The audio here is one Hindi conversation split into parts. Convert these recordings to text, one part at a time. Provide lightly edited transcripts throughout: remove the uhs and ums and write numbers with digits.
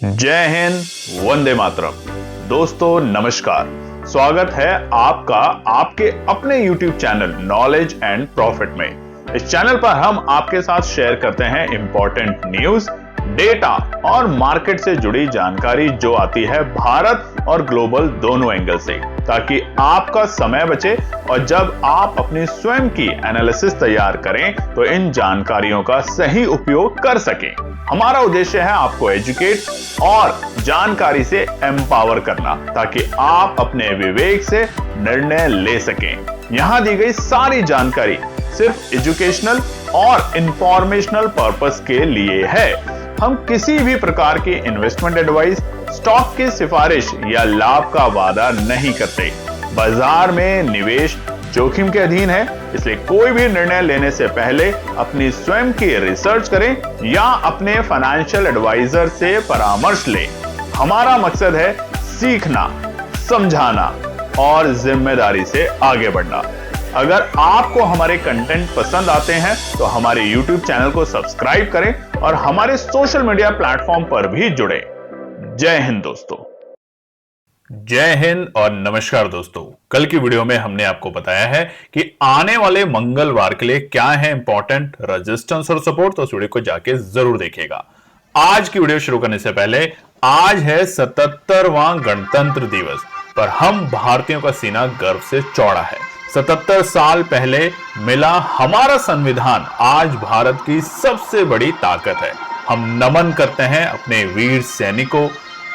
जय हिंद, वंदे मातरम। दोस्तों नमस्कार, स्वागत है आपका आपके अपने YouTube channel knowledge and profit में। इस चैनल पर हम आपके साथ शेयर करते हैं इंपॉर्टेंट न्यूज, डेटा और मार्केट से जुड़ी जानकारी जो आती है भारत और ग्लोबल दोनों एंगल से, ताकि आपका समय बचे और जब आप अपनी स्वयं की एनालिसिस तैयार करें तो इन जानकारियों का सही उपयोग कर सकें। हमारा उद्देश्य है आपको एजुकेट और जानकारी से एम्पावर करना, ताकि आप अपने विवेक से निर्णय ले सकें। यहां दी गई सारी जानकारी सिर्फ एजुकेशनल और इंफॉर्मेशनल पर्पस के लिए है। हम किसी भी प्रकार की इन्वेस्टमेंट एडवाइस, स्टॉक की सिफारिश या लाभ का वादा नहीं करते। बाजार में निवेश जोखिम के अधीन है, इसलिए कोई भी निर्णय लेने से पहले अपनी स्वयं की रिसर्च करें या अपने फाइनेंशियल एडवाइजर से परामर्श लें। हमारा मकसद है सीखना, समझाना और जिम्मेदारी से आगे बढ़ना। अगर आपको हमारे कंटेंट पसंद आते हैं तो हमारे YouTube चैनल को सब्सक्राइब करें और हमारे सोशल मीडिया प्लेटफॉर्म पर भी जुड़ें। जय हिंद दोस्तों। जय हिंद और नमस्कार दोस्तों। कल की वीडियो में हमने आपको बताया है कि आने वाले मंगलवार के लिए क्या है इंपॉर्टेंट रेजिस्टेंस और सपोर्ट, तो इस वीडियो को जाके जरूर देखिएगा। आज की वीडियो शुरू करने से पहले, आज है 77वां गणतंत्र दिवस, पर हम भारतीयों का सीना गर्व से चौड़ा है। 77 साल पहले मिला हमारा संविधान आज भारत की सबसे बड़ी ताकत है। हम नमन करते हैं अपने वीर सैनिकों,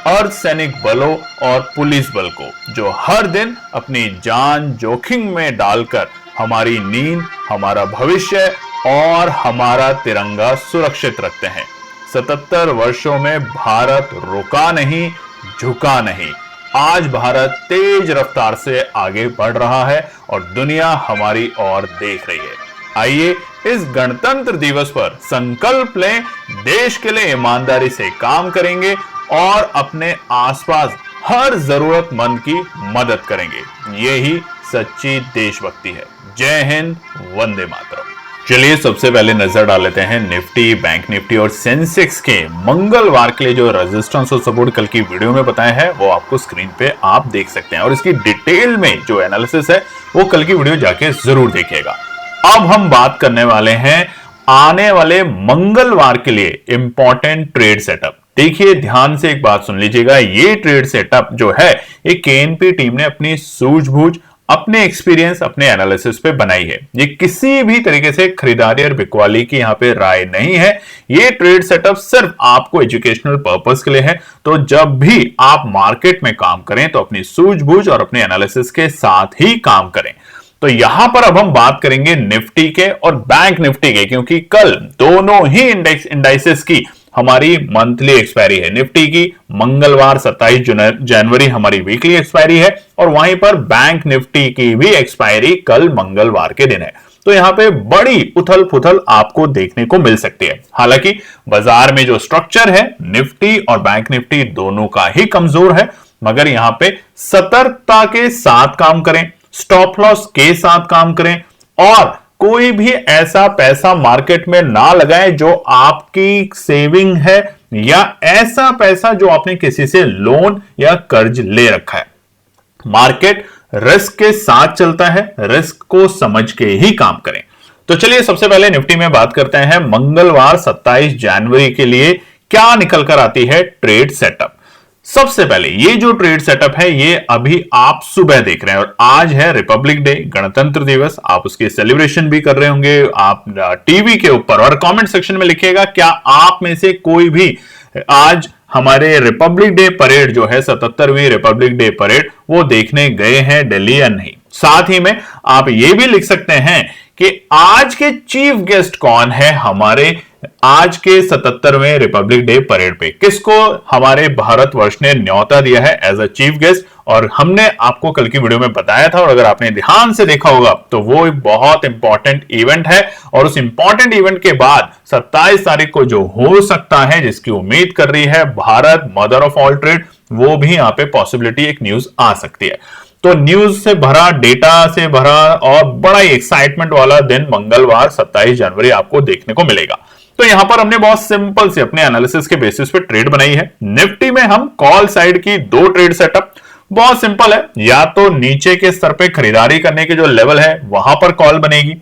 अर्धसैनिक बलों और पुलिस बल को, जो हर दिन अपनी जान जोखिम में डालकर हमारी नींद, हमारा भविष्य और हमारा तिरंगा सुरक्षित रखते हैं। 77 वर्षों में भारत रुका नहीं, झुका नहीं। आज भारत तेज रफ्तार से आगे बढ़ रहा है और दुनिया हमारी ओर देख रही है। आइए इस गणतंत्र दिवस पर संकल्प लें, देश के लिए ईमानदारी से काम करेंगे और अपने आसपास हर जरूरतमंद की मदद करेंगे। यही सच्ची देशभक्ति है। जय हिंद, वंदे मातरम। चलिए सबसे पहले नजर डाल लेते हैं निफ्टी, बैंक निफ्टी और सेंसेक्स के मंगलवार के लिए जो रेजिस्टेंस और सपोर्ट कल की वीडियो में बताया है वो आपको स्क्रीन पे आप देख सकते हैं, और इसकी डिटेल में जो एनालिसिस है वो कल की वीडियो जाके जरूर देखिएगा। अब हम बात करने वाले हैं आने वाले मंगलवार के लिए इंपॉर्टेंट ट्रेड सेटअप। देखिए ध्यान से एक बात सुन लीजिएगा, ये ट्रेड सेटअप जो है ये केएनपी टीम ने अपनी सूझबूझ, अपने एक्सपीरियंस, अपने एनालिसिस पे बनाई है। ये किसी भी तरीके से खरीदारी और बिकवाली की यहाँ पे राय नहीं है। ये ट्रेड सेटअप सिर्फ आपको एजुकेशनल पर्पस के लिए है। तो जब भी आप मार्केट में काम करें तो अपनी सूझबूझ और अपने एनालिसिस के साथ ही काम करें। तो यहां पर अब हम बात करेंगे निफ्टी के और बैंक निफ्टी के, क्योंकि कल दोनों ही इंडाइसेस की हमारी मंथली एक्सपायरी है। निफ्टी की मंगलवार 27 जनवरी हमारी वीकली एक्सपायरी है, और वहीं पर बैंक निफ्टी की भी एक्सपायरी कल मंगलवार के दिन है। तो यहां पे बड़ी उथल पुथल आपको देखने को मिल सकती है। हालांकि बाजार में जो स्ट्रक्चर है निफ्टी और बैंक निफ्टी दोनों का ही कमजोर है, मगर यहां पे सतर्कता के साथ काम करें, स्टॉप लॉस के साथ काम करें और कोई भी ऐसा पैसा मार्केट में ना लगाएं जो आपकी सेविंग है, या ऐसा पैसा जो आपने किसी से लोन या कर्ज ले रखा है। मार्केट रिस्क के साथ चलता है, रिस्क को समझ के ही काम करें। तो चलिए सबसे पहले निफ्टी में बात करते हैं मंगलवार 27 जनवरी के लिए क्या निकल कर आती है ट्रेड सेटअप। सबसे पहले ये जो ट्रेड सेटअप है ये अभी आप सुबह देख रहे हैं, और आज है रिपब्लिक डे, गणतंत्र दिवस। आप उसके सेलिब्रेशन भी कर रहे होंगे आप टीवी के ऊपर, और कमेंट सेक्शन में लिखिएगा क्या आप में से कोई भी आज हमारे रिपब्लिक डे परेड जो है 77वीं रिपब्लिक डे परेड वो देखने गए हैं दिल्ली या नहीं। साथ ही में आप ये भी लिख सकते हैं कि आज के चीफ गेस्ट कौन है हमारे आज के 77वें रिपब्लिक डे परेड पे, किसको हमारे भारतवर्ष ने न्योता दिया है एज अ चीफ गेस्ट, और हमने आपको कल की वीडियो में बताया था, और अगर आपने ध्यान से देखा होगा तो वो एक बहुत इंपॉर्टेंट इवेंट है। और उस इंपॉर्टेंट इवेंट के बाद 27 तारीख को जो हो सकता है, जिसकी उम्मीद कर रही है Bharat, mother of all trade, वो भी यहां पे पॉसिबिलिटी एक न्यूज आ सकती है। तो न्यूज से भरा, डेटा से भरा और बड़ा ही एक्साइटमेंट वाला दिन मंगलवार 27 जनवरी आपको देखने को मिलेगा। तो यहां पर हमने बहुत सिंपल से अपने एनालिसिस के बेसिस पे ट्रेड बनाई है। निफ्टी में हम कॉल साइड की 2 ट्रेड सेटअप, बहुत सिंपल है, या तो नीचे के स्तर पे खरीदारी करने के जो लेवल है वहां पर कॉल बनेगी,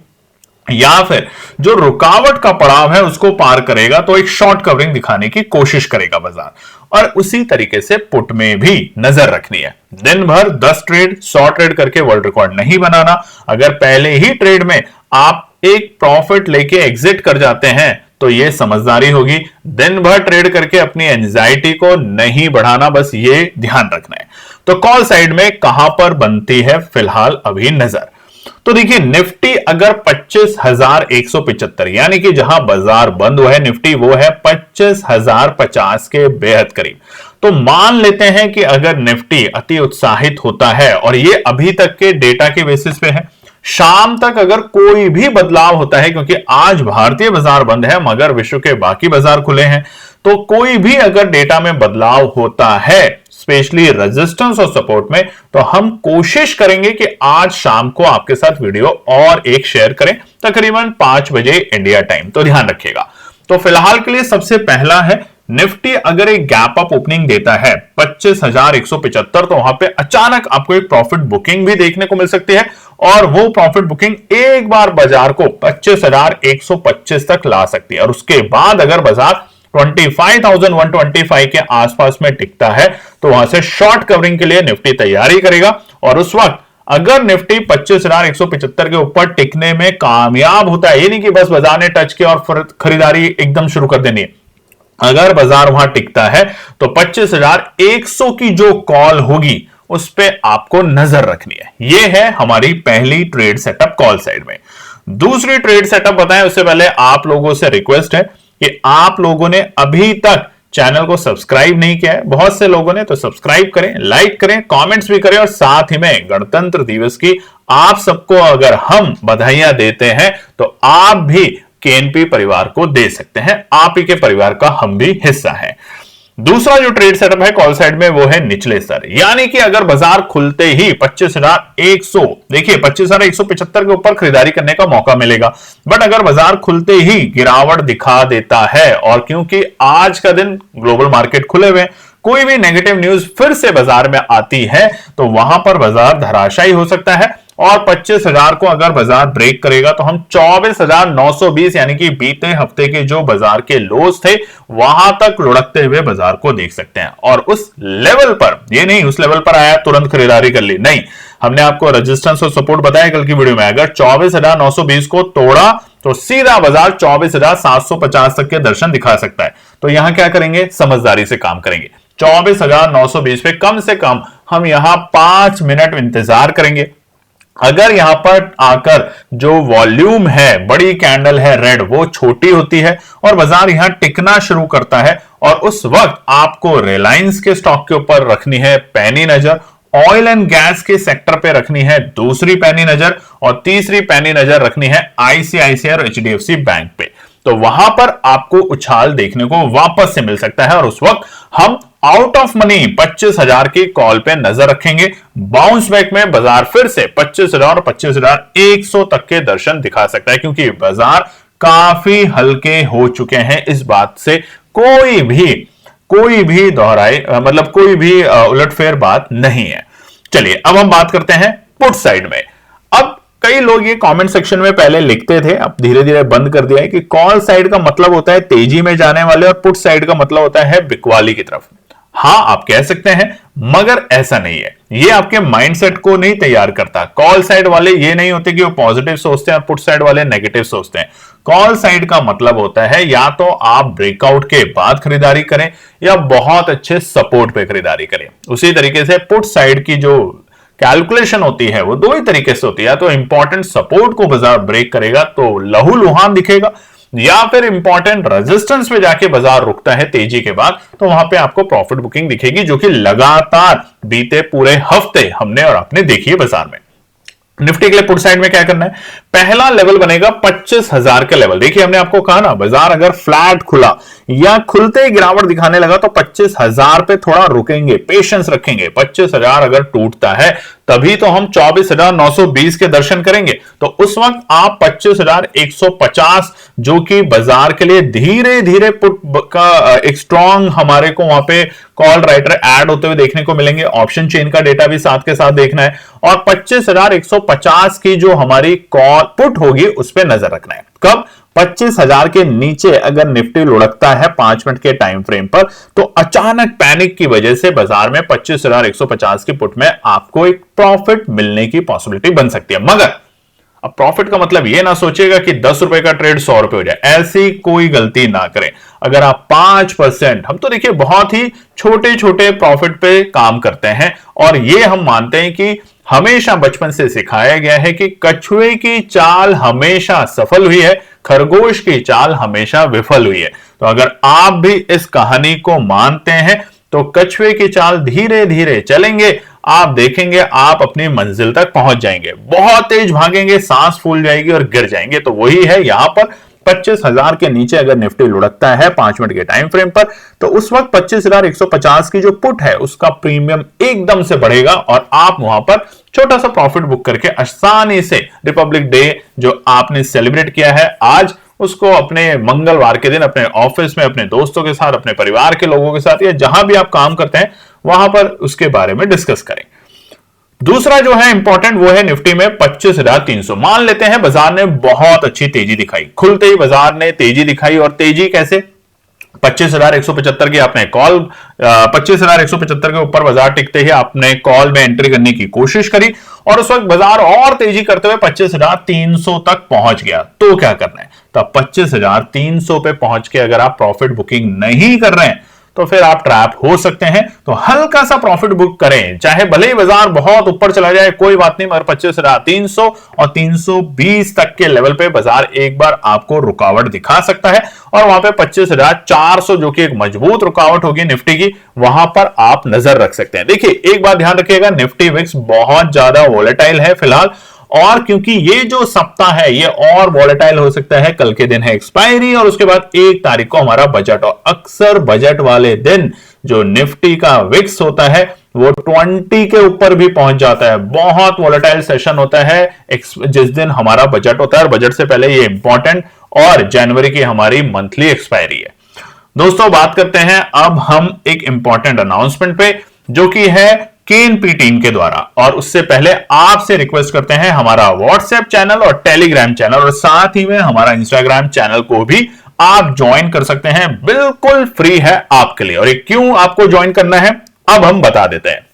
या फिर जो रुकावट का पड़ाव है उसको पार करेगा तो एक शॉर्ट कवरिंग दिखाने की कोशिश करेगा बाजार। और उसी तरीके से पुट में भी नजर रखनी है। दिन भर 10 ट्रेड 100 ट्रेड करके वर्ल्ड रिकॉर्ड नहीं बनाना। अगर पहले ही ट्रेड में आप एक प्रॉफिट लेके एग्जिट कर जाते हैं तो यह समझदारी होगी। दिन भर ट्रेड करके अपनी एंजाइटी को नहीं बढ़ाना, बस ये ध्यान रखना है। तो कॉल साइड में कहां पर बनती है फिलहाल अभी नजर। तो देखिए, निफ्टी अगर 25,175 यानी कि जहां बाजार बंद हुआ है निफ्टी, वो है 25,050 के बेहद करीब। तो मान लेते हैं कि अगर निफ्टी अति उत्साहित होता है, और ये अभी तक के डेटा के बेसिस पे है, शाम तक अगर कोई भी बदलाव होता है, क्योंकि आज भारतीय बाजार बंद है मगर विश्व के बाकी बाजार खुले हैं, तो कोई भी अगर डेटा में बदलाव होता है, स्पेशली रेजिस्टेंस और सपोर्ट में, तो हम कोशिश करेंगे कि आज शाम को आपके साथ वीडियो और एक शेयर करें, तकरीबन 5 बजे इंडिया टाइम। तो ध्यान रखिएगा। तो फिलहाल के लिए सबसे पहला है, निफ्टी अगर एक गैप अप ओपनिंग देता है 25,175, तो वहां पे अचानक आपको एक प्रॉफिट बुकिंग भी देखने को मिल सकती है, और वो प्रॉफिट बुकिंग एक बार बाजार को 25,125 तक ला सकती है। और उसके बाद अगर बाजार 25,125 के आसपास में टिकता है तो वहां से शॉर्ट कवरिंग के लिए निफ्टी तैयारी करेगा। और उस वक्त अगर निफ्टी 25,175 के ऊपर टिकने में कामयाब होता है, ये नहीं कि बस बाजार ने टच किया और खरीदारी एकदम शुरू कर देनी है, अगर बाजार वहां टिकता है तो 25,100 की जो कॉल होगी उस पे आपको नजर रखनी है। यह है हमारी पहली ट्रेड सेटअप कॉल साइड में। दूसरी ट्रेड सेटअप बताएं उससे पहले आप लोगों से रिक्वेस्ट है कि आप लोगों ने अभी तक चैनल को सब्सक्राइब नहीं किया है, बहुत से लोगों ने, तो सब्सक्राइब करें, लाइक करें, कमेंट्स भी करें, और साथ ही में गणतंत्र दिवस की आप सबको अगर हम बधाइयां देते हैं तो आप भी केएनपी परिवार को दे सकते हैं। आप ही के परिवार का हम भी हिस्सा है। दूसरा जो ट्रेड सेटअप है कॉल साइड में, वो है निचले स्तर, यानी कि अगर बाजार खुलते ही 25,100, देखिए 25,175 के ऊपर खरीदारी करने का मौका मिलेगा, बट अगर बाजार खुलते ही गिरावट दिखा देता है, और क्योंकि आज का दिन ग्लोबल मार्केट खुले हुए, कोई भी नेगेटिव न्यूज फिर से बाजार में आती है तो वहां पर बाजार धराशायी हो सकता है, और 25,000 को अगर बाजार ब्रेक करेगा तो हम 24,920 यानी कि बीते हफ्ते के जो बाजार के लोज थे वहां तक लुढ़कते हुए बाजार को देख सकते हैं। और उस लेवल पर, ये नहीं उस लेवल पर आया तुरंत खरीदारी कर ली, नहीं, हमने आपको रेजिस्टेंस और सपोर्ट बताया कल की वीडियो में। अगर 24,920 को तोड़ा तो सीधा बाजार 24,750 तक के दर्शन दिखा सकता है। तो यहां क्या करेंगे, समझदारी से काम करेंगे। 24,920 पे कम से कम हम यहां 5 मिनट इंतजार करेंगे। अगर यहां पर आकर जो वॉल्यूम है, बड़ी कैंडल है रेड, वो छोटी होती है और बाजार यहां टिकना शुरू करता है, और उस वक्त आपको रिलायंस के स्टॉक के ऊपर रखनी है पैनी नजर, ऑयल एंड गैस के सेक्टर पे रखनी है दूसरी पैनी नजर, और तीसरी पैनी नजर रखनी है आईसीआईसीआई और एचडीएफसी बैंक पे। तो वहां पर आपको उछाल देखने को वापस से मिल सकता है, और उस वक्त हम आउट ऑफ मनी 25,000 की कॉल पे नजर रखेंगे। बाउंस बैक में बाजार फिर से 25,000 और 25,100 तक के दर्शन दिखा सकता है, क्योंकि बाजार काफी हल्के हो चुके हैं। इस बात से कोई भी दोहराए, मतलब कोई भी उलटफेर बात नहीं है। चलिए अब हम बात करते हैं पुट साइड में। अब कई लोग ये कमेंट सेक्शन में पहले लिखते थे, अब धीरे धीरे बंद कर दिया है, कि कॉल साइड का मतलब होता है तेजी में जाने वाले, और पुट साइड का मतलब होता है बिकवाली की तरफ। हां, आप कह सकते हैं, मगर ऐसा नहीं है। ये आपके माइंडसेट को नहीं तैयार करता। कॉल साइड वाले ये नहीं होते कि वो पॉजिटिव सोचते हैं और पुट साइड वाले नेगेटिव सोचते हैं। कॉल साइड का मतलब होता है या तो आप ब्रेकआउट के बाद खरीदारी करें या बहुत अच्छे सपोर्ट पे खरीदारी करें। उसी तरीके से पुट साइड की जो कैलकुलेशन होती है वो दो ही तरीके से होती है, या तो इंपॉर्टेंट सपोर्ट को बाजार ब्रेक करेगा तो लहू लुहान दिखेगा, या फिर इंपॉर्टेंट रेजिस्टेंस पे जाके बाजार रुकता है तेजी के बाद, तो वहां पे आपको प्रॉफिट बुकिंग दिखेगी, जो कि लगातार बीते पूरे हफ्ते हमने और आपने देखी है बाजार में। निफ्टी के लिए पुट साइड में क्या करना है, पहला लेवल बनेगा 25,000 का लेवल। देखिए हमने आपको कहा ना, बाजार अगर फ्लैट खुला या खुलते ही गिरावट दिखाने लगा तो 25,000 पे थोड़ा रुकेंगे, पेशेंस रखेंगे। 25,000 अगर टूटता है तभी तो हम 24,920 के दर्शन करेंगे। तो उस वक्त आप 25,150, जो कि बाजार के लिए धीरे धीरे पुट का एक स्ट्रॉन्ग हमारे को वहां पे कॉल राइटर ऐड होते हुए देखने को मिलेंगे। ऑप्शन चेन का डेटा भी साथ के साथ देखना है और 25,150 की जो हमारी कॉल पुट होगी उस पर नजर रखना है। कब 25,000 के नीचे अगर निफ्टी लुढ़कता है 5 मिनट के टाइम फ्रेम पर, तो अचानक पैनिक की वजह से बाजार में 25,150 की पुट में आपको एक प्रॉफिट मिलने की पॉसिबिलिटी बन सकती है। मगर अब प्रॉफिट का मतलब यह ना सोचिएगा कि 10 रुपए का ट्रेड 100 रुपए हो जाए, ऐसी कोई गलती ना करें। अगर आप 5%, हम तो देखिए बहुत ही छोटे छोटे प्रॉफिट पे काम करते हैं और ये हम मानते हैं कि हमेशा बचपन से सिखाया गया है कि कछुए की चाल हमेशा सफल हुई है, खरगोश की चाल हमेशा विफल हुई है। तो अगर आप भी इस कहानी को मानते हैं तो कछुए की चाल धीरे धीरे चलेंगे, आप देखेंगे आप अपनी मंजिल तक पहुंच जाएंगे। बहुत तेज भागेंगे, सांस फूल जाएगी और गिर जाएंगे। तो वही है यहां पर 25,000 के नीचे अगर निफ्टी लुढ़कता है 5 मिनट के टाइम फ्रेम पर, तो उस वक्त 25,150 की जो पुट है उसका प्रीमियम एकदम से बढ़ेगा और आप वहां पर छोटा सा प्रॉफिट बुक करके आसानी से रिपब्लिक डे जो आपने सेलिब्रेट किया है आज, उसको अपने मंगलवार के दिन अपने ऑफिस में अपने दोस्तों के साथ, अपने परिवार के लोगों के साथ या जहां भी आप काम करते हैं वहां पर उसके बारे में डिस्कस करें। दूसरा जो है इंपॉर्टेंट वो है निफ्टी में 25,300। मान लेते हैं बाजार ने बहुत अच्छी तेजी दिखाई, खुलते ही बाजार ने तेजी दिखाई। और तेजी कैसे, 25,175 की आपने कॉल, 25,175 के ऊपर बाजार टिकते ही आपने कॉल में एंट्री करने की कोशिश करी और उस वक्त बाजार और तेजी करते हुए 25,300 तक पहुंच गया। तो क्या करना है, तब 25,300 पे पहुंच के अगर आप प्रॉफिट बुकिंग नहीं कर रहे हैं तो फिर आप ट्रैप हो सकते हैं। तो हल्का सा प्रॉफिट बुक करें, चाहे भले ही बाजार बहुत ऊपर चला जाए कोई बात नहीं, मगर 25,300 और 320 तक के लेवल पे बाजार एक बार आपको रुकावट दिखा सकता है और वहां पे 25,400 जो कि एक मजबूत रुकावट होगी निफ्टी की, वहां पर आप नजर रख सकते हैं। देखिए एक बात ध्यान रखिएगा, निफ्टी विक्स बहुत ज्यादा वोलेटाइल है फिलहाल, और क्योंकि ये जो सप्ताह है ये और वॉलेटाइल हो सकता है। कल के दिन है एक्सपायरी और उसके बाद 1 तारीख को हमारा बजट, और अक्सर बजट वाले दिन जो निफ्टी का विक्स होता है वो 20 के ऊपर भी पहुंच जाता है। बहुत वॉलेटाइल सेशन होता है जिस दिन हमारा बजट होता है और बजट से पहले ये इंपॉर्टेंट, और जनवरी की हमारी मंथली एक्सपायरी है। दोस्तों बात करते हैं अब हम एक इंपॉर्टेंट अनाउंसमेंट पे, जो कि है केएनपी टीम के द्वारा। और उससे पहले आपसे रिक्वेस्ट करते हैं हमारा व्हाट्सएप चैनल और टेलीग्राम चैनल और साथ ही में हमारा इंस्टाग्राम चैनल को भी आप ज्वाइन कर सकते हैं, बिल्कुल फ्री है आपके लिए। और ये क्यों आपको ज्वाइन करना है अब हम बता देते हैं।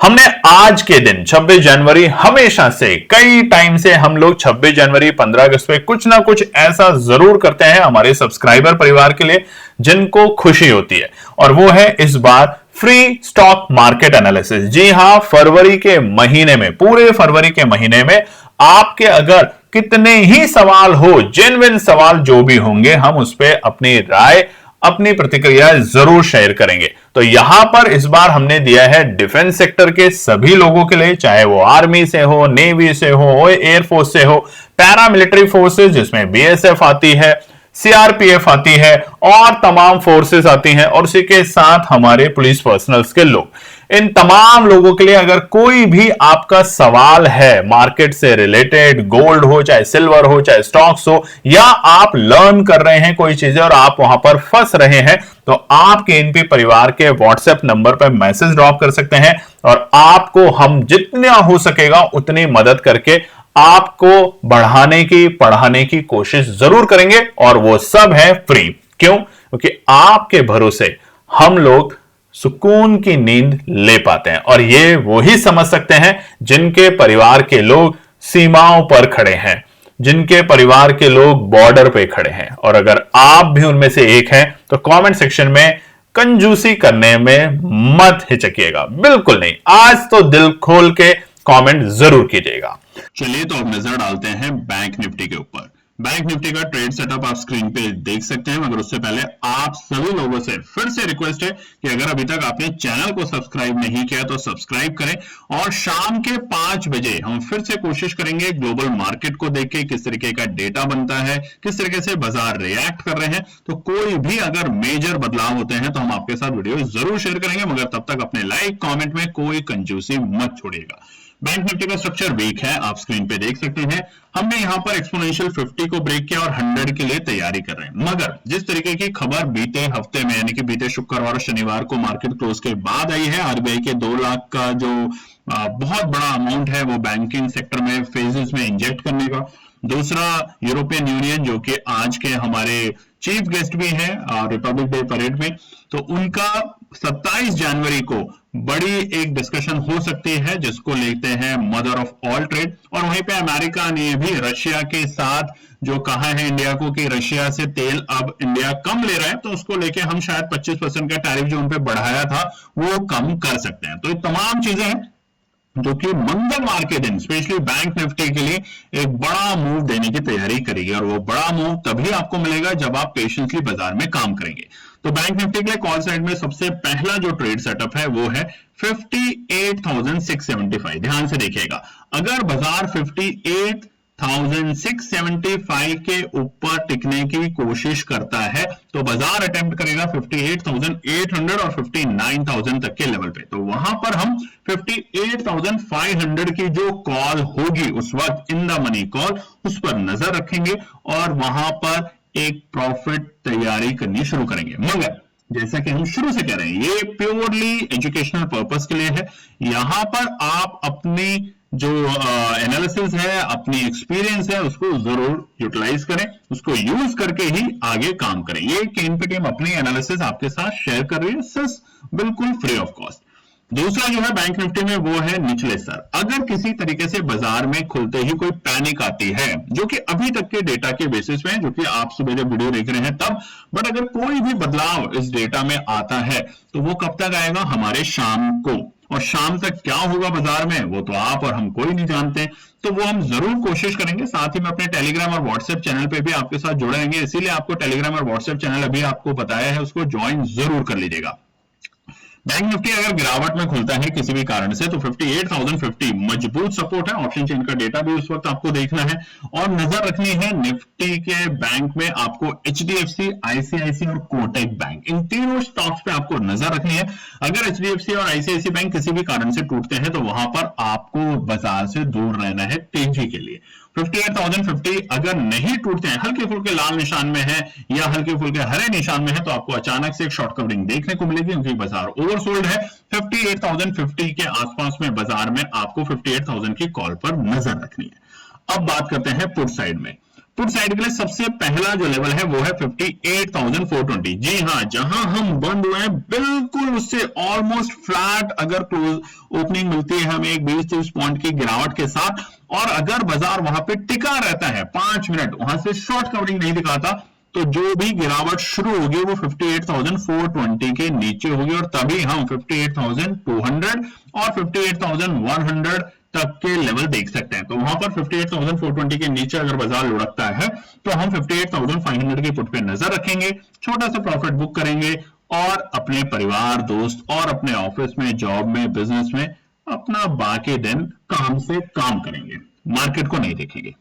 हमने आज के दिन 26 जनवरी, हमेशा से कई टाइम से हम लोग 26 जनवरी 15 अगस्त पे कुछ ना कुछ ऐसा जरूर करते हैं हमारे सब्सक्राइबर परिवार के लिए जिनको खुशी होती है, और वो है इस बार फ्री स्टॉक मार्केट एनालिसिस। जी हां, फरवरी के महीने में, पूरे फरवरी के महीने में आपके अगर कितने ही सवाल हो, जेन्युइन सवाल जो भी होंगे, हम उस पर अपनी राय, अपनी प्रतिक्रिया जरूर शेयर करेंगे। तो यहां पर इस बार हमने दिया है डिफेंस सेक्टर के सभी लोगों के लिए, चाहे वो आर्मी से हो, नेवी से हो, एयरफोर्स से हो, पैरामिलिट्री फोर्सेस जिसमें बीएसएफ आती है, सीआरपीएफ आती है और तमाम फोर्सेस आती हैं, और उसी के साथ हमारे पुलिस पर्सनल्स के लोग। इन तमाम लोगों के लिए अगर कोई भी आपका सवाल है मार्केट से रिलेटेड, गोल्ड हो, चाहे सिल्वर हो, चाहे स्टॉक्स हो, या आप लर्न कर रहे हैं कोई चीजें और आप वहां पर फंस रहे हैं, तो आप केएनपी परिवार के व्हाट्सएप नंबर पर मैसेज ड्रॉप कर सकते हैं और आपको हम जितना हो सकेगा उतनी मदद करके आपको बढ़ाने की, पढ़ाने की कोशिश जरूर करेंगे। और वो सब है फ्री। क्यों? क्योंकि आपके भरोसे हम लोग सुकून की नींद ले पाते हैं, और ये वो ही समझ सकते हैं जिनके परिवार के लोग सीमाओं पर खड़े हैं, जिनके परिवार के लोग बॉर्डर पे खड़े हैं। और अगर आप भी उनमें से एक हैं तो कमेंट सेक्शन में कंजूसी करने में मत हिचकिएगा, बिल्कुल नहीं, आज तो दिल खोल के कमेंट जरूर कीजिएगा। चलिए तो अब नजर डालते हैं बैंक निफ्टी के ऊपर। बैंक निफ्टी का ट्रेड सेटअप आप स्क्रीन पे देख सकते हैं, मगर उससे पहले आप सभी लोगों से फिर से रिक्वेस्ट है कि अगर अभी तक आपने चैनल को सब्सक्राइब नहीं किया तो सब्सक्राइब करें। और शाम के 5 बजे हम फिर से कोशिश करेंगे ग्लोबल मार्केट को देख के किस तरीके का डेटा बनता है, किस तरीके से बाजार रिएक्ट कर रहे हैं। तो कोई भी अगर मेजर बदलाव होते हैं तो हम आपके साथ वीडियो जरूर शेयर करेंगे, मगर तब तक अपने लाइक कमेंट में कोई कंजूसी मत छोड़िएगा। बैंक निफ्टी का स्ट्रक्चर वीक है, आप स्क्रीन पे देख सकते हैं। हमने यहां पर एक्सपोनेंशियल 50 को ब्रेक किया और 100 के लिए तैयारी कर रहे हैं, मगर जिस तरीके की खबर बीते हफ्ते में यानी कि बीते शुक्रवार और शनिवार को मार्केट क्लोज के बाद आई है, आरबीआई के 2 लाख का जो बहुत बड़ा अमाउंट है वो बैंकिंग सेक्टर में फेजेस में इंजेक्ट करने का। दूसरा, यूरोपियन यूनियन जो कि आज के हमारे चीफ गेस्ट भी हैं रिपब्लिक डे परेड में, तो उनका 27 जनवरी को बड़ी एक डिस्कशन हो सकती है जिसको लेते हैं मदर ऑफ ऑल ट्रेड। और वहीं पे अमेरिका ने भी रशिया के साथ जो कहा है इंडिया को कि रशिया से तेल अब इंडिया कम ले रहा है, तो उसको लेके हम शायद 25% का टैरिफ जो उन पे बढ़ाया था वो कम कर सकते हैं। तो ये तमाम चीजें हैं जो कि मंगलवार के दिन स्पेशली बैंक निफ्टी के लिए एक बड़ा मूव देने की तैयारी करेगी, और वो बड़ा मूव तभी आपको मिलेगा जब आप पेशेंसली बाजार में काम करेंगे। तो बैंक निफ्टी के लिए कॉल साइड में सबसे पहला जो ट्रेड सेटअप है वो है 58,675। ध्यान से देखिएगा, अगर बाजार 58,675 के ऊपर टिकने की कोशिश करता है तो बाजार अटेम्प्ट करेगा 58,800 और 59,000 तक के लेवल पे। तो वहां पर हम 58,500 की जो कॉल होगी उस वक्त इन द मनी कॉल, उस पर नजर रखेंगे और वहां पर एक प्रॉफिट तैयारी करनी शुरू करेंगे। मगर जैसा कि हम शुरू से कह रहे हैं, ये प्योरली एजुकेशनल पर्पस के लिए है। यहां पर आप अपनी जो एनालिसिस है, अपनी एक्सपीरियंस है, उसको जरूर यूटिलाइज करें, उसको यूज करके ही आगे काम करें। ये केन पे टीम अपनी एनालिसिस आपके साथ शेयर कर रही है, सिर्फ बिल्कुल फ्री ऑफ कॉस्ट। दूसरा जो है बैंक निफ्टी में वो है निचले स्तर। अगर किसी तरीके से बाजार में खुलते ही कोई पैनिक आती है, जो कि अभी तक के डेटा के बेसिस में, जो कि आप सुबह जब वीडियो देख रहे हैं तब, बट अगर कोई भी बदलाव इस डेटा में आता है तो वो कब तक आएगा? हमारे शाम को। और शाम तक क्या होगा बाजार में वो तो आप और हम कोई नहीं जानते, तो वो हम जरूर कोशिश करेंगे। साथ ही में अपने टेलीग्राम और व्हाट्सएप चैनल पे भी आपके साथ जुड़े रहेंगे, इसीलिए आपको टेलीग्राम और व्हाट्सएप चैनल अभी आपको बताया है, उसको ज्वाइन जरूर कर लीजिएगा। बैंक निफ्टी अगर गिरावट में खुलता है किसी भी कारण से तो 58,050 मजबूत सपोर्ट है। ऑप्शन चेन का डेटा भी उस वक्त आपको देखना है और नजर रखनी है निफ्टी के बैंक में आपको HDFC, ICICI और कोटक बैंक, इन तीनों स्टॉक्स पे आपको नजर रखनी है। अगर HDFC और ICICI बैंक किसी भी कारण से टूटते हैं तो वहां पर आपको बाजार से दूर रहना है तेजी के लिए। 58,050 अगर नहीं टूटते हैं, हल्के फुल्के लाल निशान में है या हल्के फुल्के हरे निशान में है, तो आपको अचानक से एक शॉर्ट कवरिंग देखने को मिलेगी क्योंकि बाजार ओवरसोल्ड है। 58,050 के आसपास में बाजार में आपको 58,000 की कॉल पर नजर रखनी है। अब बात करते हैं पुट साइड में। पुट साइड के लिए सबसे पहला जो लेवल है वो है 58,420। जी हां, जहां हम बंद हुए हैं बिल्कुल उससे ऑलमोस्ट फ्लैट अगर क्लोज ओपनिंग मिलती है हमें एक 20-30 पॉइंट की गिरावट के साथ, और अगर बाजार वहां पे टिका रहता है 5 मिनट, वहां से शॉर्ट कवरिंग नहीं दिखाता, तो जो भी गिरावट शुरू होगी वो 58,420 के नीचे होगी, और तभी हम 58,200 और 58,100 तक के लेवल देख सकते हैं। तो वहां पर 58,420 के नीचे अगर बाजार लुढ़कता है तो हम 58,500 की पुट पे नजर रखेंगे, छोटा सा प्रॉफिट बुक करेंगे और अपने परिवार, दोस्त और अपने ऑफिस में, जॉब में, बिजनेस में अपना बाकी दिन काम से काम करेंगे, मार्केट को नहीं देखेंगे।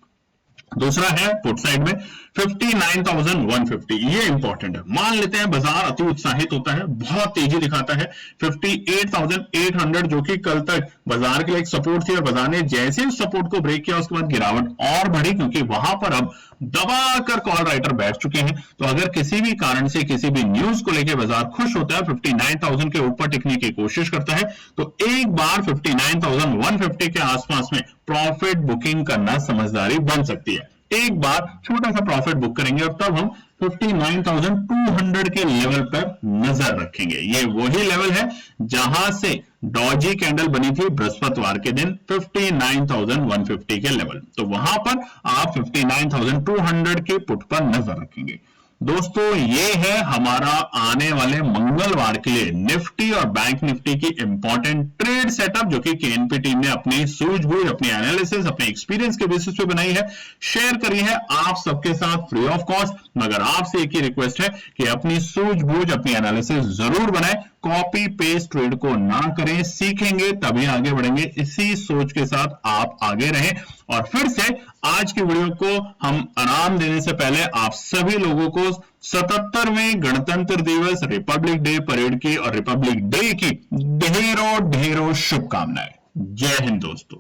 दूसरा है पुट साइड में 59,150। ये इंपॉर्टेंट है। मान लेते हैं बाजार अति उत्साहित होता है, बहुत तेजी दिखाता है, 58,800 जो कि कल तक बाजार के लिए एक सपोर्ट थी और बाजार ने जैसे उस सपोर्ट को ब्रेक किया उसके बाद गिरावट और बढ़ी क्योंकि वहां पर अब दबाकर कॉल राइटर बैठ चुके हैं। तो अगर किसी भी कारण से किसी भी न्यूज को लेकर बाजार खुश होता है, 59,000 के ऊपर टिकने की कोशिश करता है, तो एक बार 59,150 के आसपास में प्रॉफिट बुकिंग करना समझदारी बन सकती है। एक बार छोटा सा प्रॉफिट बुक करेंगे और तब हम 59,200 के लेवल पर नजर रखेंगे। ये वही लेवल है जहां से डॉजी कैंडल बनी थी बृहस्पतिवार के दिन 59,150 के लेवल, तो वहां पर आप 59,200 के पुट पर नजर रखेंगे। दोस्तों ये है हमारा आने वाले मंगलवार के लिए निफ्टी और बैंक निफ्टी की इंपॉर्टेंट ट्रेड सेटअप, जो कि केएनपी टीम ने अपनी सूझबूझ, अपनी एनालिसिस, अपने एक्सपीरियंस के बेसिस पे बनाई है, शेयर करी है आप सबके साथ फ्री ऑफ कॉस्ट। मगर आपसे एक ही रिक्वेस्ट है कि अपनी सूझबूझ, अपनी एनालिसिस जरूर बनाएं, कॉपी पेस्ट ट्रेड को ना करें। सीखेंगे तभी आगे बढ़ेंगे, इसी सोच के साथ आप आगे रहें। और फिर से आज की वीडियो को हम आराम देने से पहले आप सभी लोगों को 77वें गणतंत्र दिवस, रिपब्लिक डे परेड की और रिपब्लिक डे की ढेरों ढेरों शुभकामनाएं। जय हिंद दोस्तों।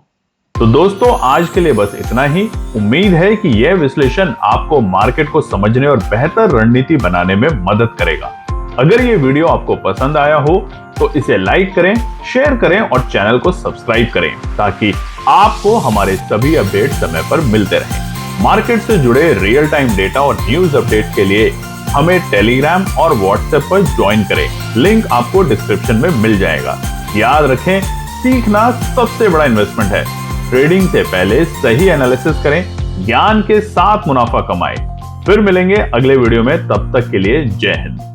तो दोस्तों आज के लिए बस इतना ही। उम्मीद है कि यह विश्लेषण आपको मार्केट को समझने और बेहतर रणनीति बनाने में मदद करेगा। अगर ये वीडियो आपको पसंद आया हो तो इसे लाइक करें, शेयर करें और चैनल को सब्सक्राइब करें, ताकि आपको हमारे सभी अपडेट समय पर मिलते रहें। मार्केट से जुड़े रियल टाइम डेटा और न्यूज अपडेट के लिए हमें टेलीग्राम और व्हाट्सएप पर ज्वाइन करें। लिंक आपको डिस्क्रिप्शन में मिल जाएगा। याद रखें, सीखना सबसे बड़ा इन्वेस्टमेंट है। ट्रेडिंग से पहले सही एनालिसिस करें, ज्ञान के साथ मुनाफा कमाएं। फिर मिलेंगे अगले वीडियो में, तब तक के लिए जय हिंद।